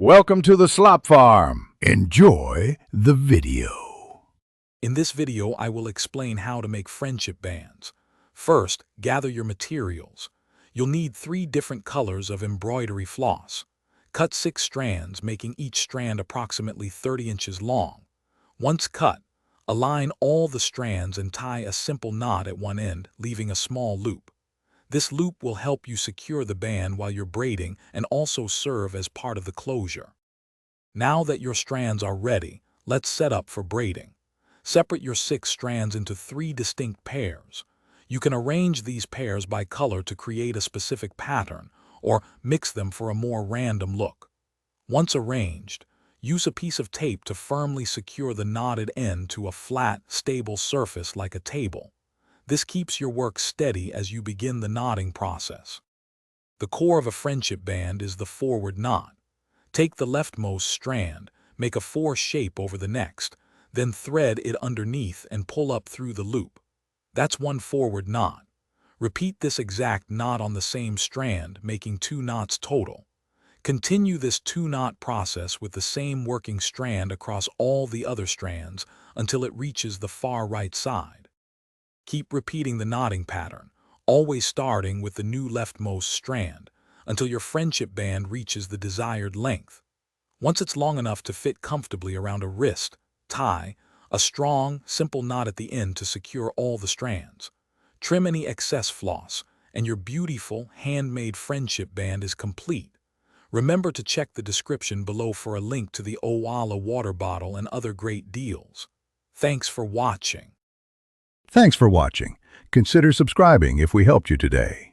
Welcome to the Slop Farm. Enjoy the video. In this video, I will explain how to make friendship bands. First, gather your materials. You'll need 3 different colors of embroidery floss. Cut 6 strands, making each strand approximately 30 inches long. Once cut, align all the strands and tie a simple knot at one end, leaving a small loop. This loop will help you secure the band while you're braiding and also serve as part of the closure. Now that your strands are ready, let's set up for braiding. Separate your 6 strands into 3 distinct pairs. You can arrange these pairs by color to create a specific pattern, or mix them for a more random look. Once arranged, use a piece of tape to firmly secure the knotted end to a flat, stable surface like a table. This keeps your work steady as you begin the knotting process. The core of a friendship band is the forward knot. Take the leftmost strand, make a 4 shape over the next, then thread it underneath and pull up through the loop. That's one forward knot. Repeat this exact knot on the same strand, making 2 knots total. Continue this 2-knot process with the same working strand across all the other strands until it reaches the far right side. Keep repeating the knotting pattern, always starting with the new leftmost strand, until your friendship band reaches the desired length. Once it's long enough to fit comfortably around a wrist, tie a strong, simple knot at the end to secure all the strands. Trim any excess floss, and your beautiful, handmade friendship band is complete. Remember to check the description below for a link to the Owala water bottle and other great deals. Thanks for watching. Thanks for watching. Consider subscribing if we helped you today.